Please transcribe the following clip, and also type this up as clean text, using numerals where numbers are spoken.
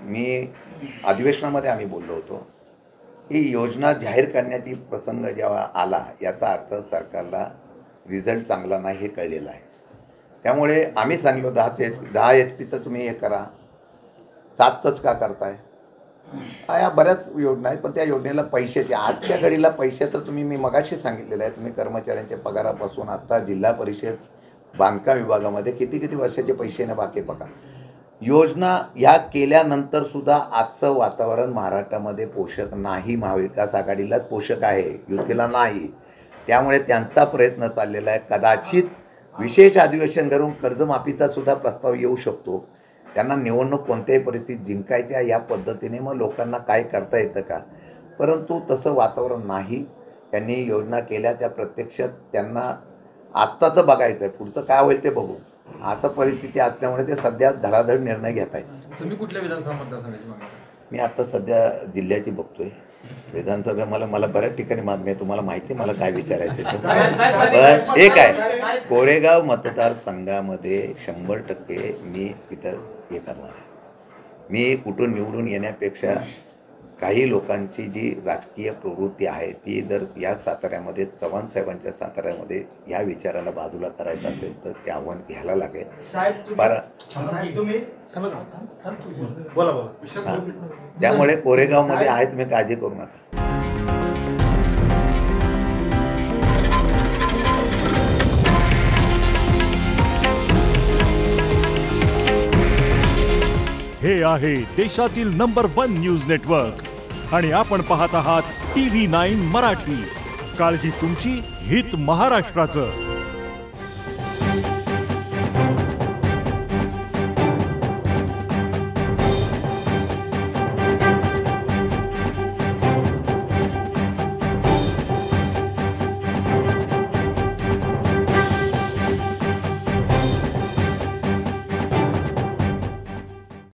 मी अधिवेशनामध्ये आम्ही बोललो होतो ही योजना जाहीर करण्याची प्रसंग जेव्हा आला याचा अर्थ सरकारला रिझल्ट चांगला नाही हे कळलेलं आहे. त्यामुळे आम्ही सांगलो 10 HP तुम्ही हे करा, 7च का करताय. या बऱ्याच योजना आहेत, पण त्या योजनेला पैशाचे आजच्या घडीला पैसे तर मी मगाशी सांगितलेलं आहे. तुम्ही कर्मचाऱ्यांच्या पगारापासून आत्ता जिल्हा परिषद बांधकाम विभागामध्ये किती वर्षाचे पैसे बाकी बघा. योजना ह्या केल्यानंतर सुद्धा आजचं वातावरण महाराष्ट्रामध्ये पोषक नाही. महाविकास आघाडीलाच पोषक आहे, युतीला नाही. त्यामुळे त्यांचा प्रयत्न चाललेला आहे. कदाचित विशेष अधिवेशन करून कर्जमाफीचा सुद्धा प्रस्ताव येऊ शकतो. त्यांना निवडणूक कोणत्याही परिस्थितीत जिंकायच्या या पद्धतीने मग लोकांना काय करता येतं का, परंतु तसं वातावरण नाही. त्यांनी योजना केल्या त्या प्रत्यक्षात त्यांना आत्ताचं बघायचं आहे, पुढचं काय होईल ते बघू. असं परिस्थिती असल्यामुळे ते सध्या धडाधड निर्णय घेत आहेत. तुम्ही कुठल्या विधानसभा मतदारसंघाची मागणी? मी आता सध्या जिल्ह्याची बघतोय. विधानसभा मला बऱ्याच ठिकाणी मागणी आहे. तुम्हाला माहिती आहे मला काय विचारायचं पण एक आहे, कोरेगाव मतदारसंघामध्ये 100% मी तिथं हे करणार आहे. मी कुठून निवडून येण्यापेक्षा काही लोकांची जी राजकीय प्रवृत्ती आहे ती जर या साताऱ्यामध्ये चव्हाण साहेबांच्या साताऱ्यामध्ये या विचाराला बाजूला करायचं असेल तर ते आव्हान घ्यायला लागेल. त्यामुळे कोरेगावमध्ये आहे, तुम्ही काळजी करू नका. हे आहे देशातील नंबर 1 न्यूज नेटवर्क आणि आपण पाहत आहात TV9 मराठी. काळजी तुमची, हित महाराष्ट्राचं.